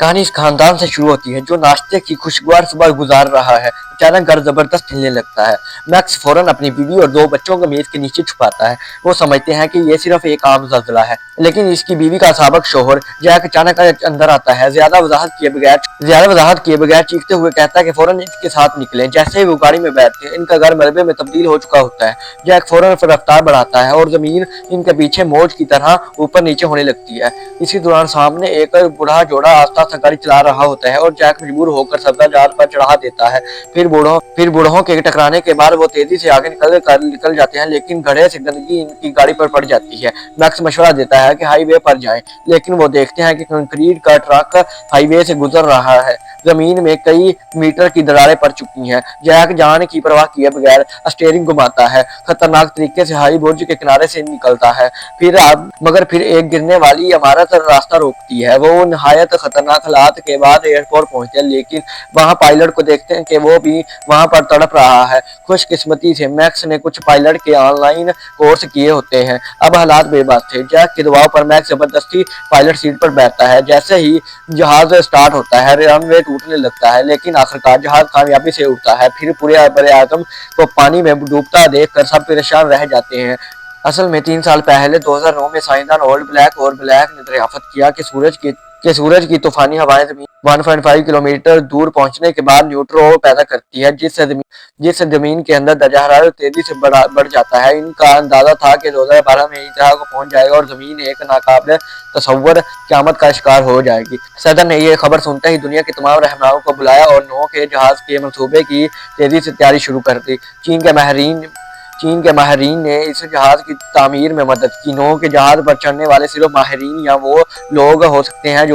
कहानी इस खानदान से शुरू होती है जो नाश्ते की खुशगवार सुबह गुजार रहा है। अचानक घर जबरदस्त हिलने लगता है। मैक्स फौरन अपनी बीवी और दो बच्चों को मेज के नीचे छुपाता है। वो समझते हैं कि ये सिर्फ एक आम जल्जला है, लेकिन इसकी बीवी का साबक शोहर जैक अचानक अंदर आता है। ज्यादा वजाहत किए बगैर चीखते हुए कहता है कि फौरन इसके साथ निकलें। जैसे ही वो गाड़ी में बैठते हैं, इनका घर मलबे में तब्दील हो चुका होता है। जैक फौरन रफ्तार बढ़ाता है और जमीन इनके पीछे मौज की तरह ऊपर नीचे होने लगती है। इसी दौरान सामने एक बूढ़ा जोड़ा आस्ता आस्ता गाड़ी चला रहा होता है और जैक मजबूर होकर सब्जा जहाज पर चढ़ा देता है। फिर बूढ़ों के टकराने के बाद वो तेजी से आगे निकल जाते हैं, लेकिन घड़े से गंदगी इनकी गाड़ी पर पड़ जाती है। मैक्स मशवरा देता है कि हाईवे पर जाएं, लेकिन वो देखते हैं कि कंक्रीट का ट्रक हाईवे से गुजर रहा है। जमीन में कई मीटर की दरारें पड़ चुकी हैं। जैक जान की परवाह किए बगैर स्टीयरिंग घुमाता है, खतरनाक तरीके से हाई बुर्ज के किनारे से निकलता है। फिर एक गिरने वाली इमारत रास्ता रोकती है। वो नहायत खतरनाक हालात के बाद एयरपोर्ट पहुंचते हैं, लेकिन वहां पायलट को देखते हैं कि वो भी वहां पर तड़प रहा है। खुशकिस्मती से मैक्स ने कुछ पायलट के ऑनलाइन कोर्स किए होते हैं। अब हालात बेबस थे। जैक के दबाव पर मैक्स जबरदस्ती पायलट सीट पर बैठता है। जैसे ही जहाज स्टार्ट होता है, रनवे टूटने लगता है, लेकिन आखिरकार जहाज कामयाबी से उड़ता है। फिर पूरे बड़े आजम को पानी में डूबता देखकर सब परेशान रह जाते हैं। असल में 3 साल पहले 2009 में साइंसदान ओल्ड ब्लैक ने दरियाफ्त किया कि सूरज की तूफानी हवाएं जमीन 1.5 किलोमीटर दूर पहुंचने के बाद न्यूट्रॉन पैदा करती है, जिससे जमीन के अंदर दर्जा हरारत तेजी से बढ़ जाता है। इनका अंदाजा था कि 2012 में इंतहा को पहुंच जाएगा और जमीन एक नाकाबिले तसव्वुर क़यामत का शिकार हो जाएगी। सदर ने यह खबर सुनते ही दुनिया के तमाम रहनुमाओं को बुलाया और नौ के जहाज के मंसूबे की तेजी से तैयारी शुरू कर दी। चीन के माहिरीन ने इस जहाज की तामीर में मदद की। नौ के जहाज पर चढ़ने वाले सिर्फ माहिरीन या वो लोग हो सकते हैं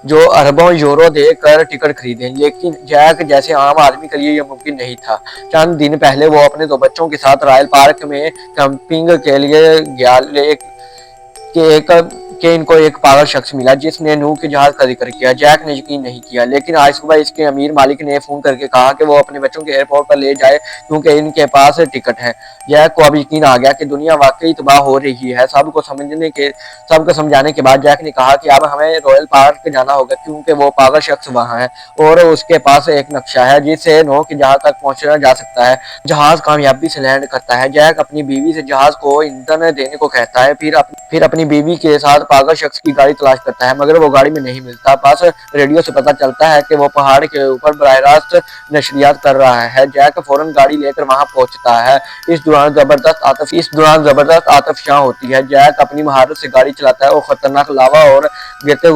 जो अरबों यूरो देकर टिकट खरीदें, लेकिन जैक जैसे आम आदमी के लिए यह मुमकिन नहीं था। चंद दिन पहले वो अपने दो बच्चों के साथ रॉयल पार्क में कैंपिंग के लिए गया कि इनको एक पागल शख्स मिला जिसने नूह के जहाज का जिक्र किया। जैक ने यकीन नहीं किया, लेकिन आज सुबह इसके अमीर मालिक ने फोन करके कहा कि वो अपने बच्चों के एयरपोर्ट पर ले जाए क्योंकि इनके पास टिकट है। जैक को अब यकीन आ गया कि दुनिया वाकई तबाह हो रही है। सबको समझाने के बाद जैक ने कहा कि अब हमें रॉयल पार्क जाना होगा क्योंकि वो पागल शख्स वहाँ है और उसके पास एक नक्शा है जिससे नूह के जहाज तक पहुंचा जा सकता है। जहाज कामयाबी से लैंड करता है। जैक अपनी बीवी से जहाज को ईंधन देने को कहता है, फिर अपनी बीवी के साथ पागल शख्स की गाड़ी तलाश करता है, मगर वो गाड़ी में नहीं मिलता। बस रेडियो से पता चलता है कि वो पहाड़ के ऊपर बराह रास्त नशरियात कर रहा है। जैक फौरन गाड़ी लेकर वहां पहुंचता है। इस दौरान जबरदस्त आतिशबाजी होती है। जैक अपनी महारत से गाड़ी चलाता है और खतरनाक लावा और गिरते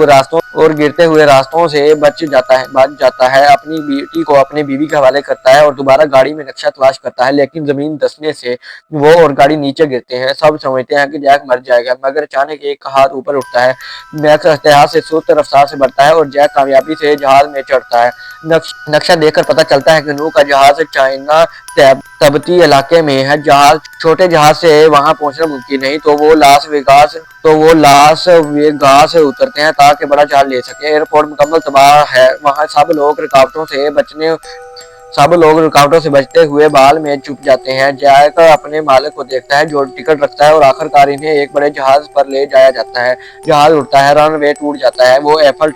हुए रास्तों से बच जाता है। अपनी बेटी को अपनी बीवी के हवाले करता है और दोबारा गाड़ी में नक्शा तलाश करता है, लेकिन जमीन धंसने से वो और गाड़ी नीचे गिरते हैं। सब समझते हैं कि जैक मर जाएगा, मगर अचानक एक हाथ ऊपर उठता है। मैक्स इतिहास से सुस्त रफ्तार से बढ़ता है और जैक कामयाबी से जहाज में चढ़ता है। नक्शा देखकर पता चलता है कि नूह का जहाज चाइना तिब्बती इलाके में है। छोटे जहाज से वहां पहुंचना मुमकिन नहीं, तो वो लास वेगास उतरते हैं ताकि बड़ा जहाज ले सके। एयरपोर्ट मुकम्मल तबाह है। वहां सब लोग रुकावटों से बचते हुए बाल में छुप जाते हैं। जैक अपने मालिक को देखता है जो टिकट रखता है और आखिरकार इन्हें एक बड़े जहाज पर ले जाया जाता है। जहाज उड़ता है, रनवे टूट जाता है, वो एफल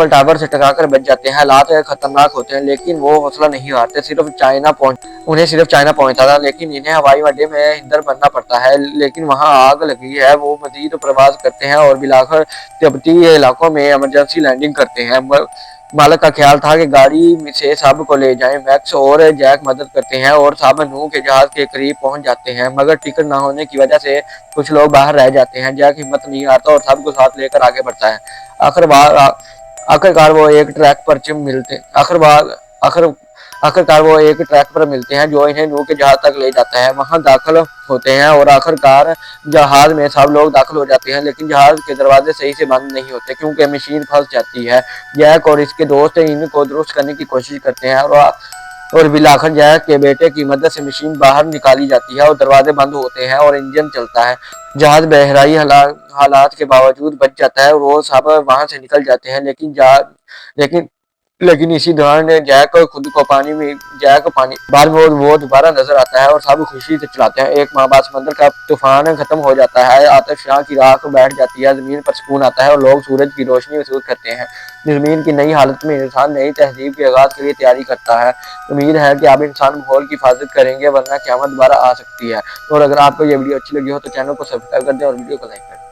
टावर से टकराकर बच जाते हैं। हालात खतरनाक होते हैं, लेकिन वो हौसला नहीं हारते। उन्हें सिर्फ चाइना पहुंचना था, लेकिन इन्हें हवाई अड्डे में इंदर बनना पड़ता है, लेकिन वहां आग लगी है। वो मजीद प्रवास करते हैं और बिलाकर तिब्बती इलाकों में इमरजेंसी लैंडिंग करते हैं। मालिक का ख्याल था कि गाड़ी से सब को ले जाएं। मैक्स और जैक मदद करते हैं और सब नूह के जहाज के करीब पहुंच जाते हैं, मगर टिकट न होने की वजह से कुछ लोग बाहर रह जाते हैं। जैक हिम्मत नहीं आता और सबको साथ लेकर आगे बढ़ता है। आखिरकार वो एक ट्रैक पर मिलते आखिरकार वो एक ट्रैक पर मिलते हैं जो इन्हें नूह के जहाज तक ले जाता है। वहां दाखिल होते हैं और आखिरकार जहाज में सब लोग दाखिल हो जाते हैं, लेकिन जहाज के दरवाजे सही से बंद नहीं होते क्योंकि मशीन फंस जाती है। जैक और इसके दोस्त इनको दुरुस्त करने की कोशिश करते हैं और बिलाखर जैक के बेटे की मदद से मशीन बाहर निकाली जाती है और दरवाजे बंद होते हैं और इंजन चलता है। जहाज बहराई हालात के बावजूद बच जाता है और वो सब वहां से निकल जाते हैं, लेकिन लेकिन इसी दौरान जैक खुद को पानी में जैक पानी बाद में वो दोबारा नजर आता है और सब खुशी से चलाते हैं। एक माह बाद समंदर का तूफान खत्म हो जाता है, आतिशबाजी की राख बैठ जाती है, जमीन पर सुकून आता है और लोग सूरज की रोशनी महसूस करते हैं। जमीन की नई हालत में इंसान नई तहजीब के आगाज के लिए तैयारी करता है। उम्मीद है कि आप इंसान माहौल की हिफाजत करेंगे, वरना क़यामत दोबारा आ सकती है। और अगर आपको ये वीडियो अच्छी लगी हो तो चैनल को सब्सक्राइब कर दें और वीडियो को लाइक करें।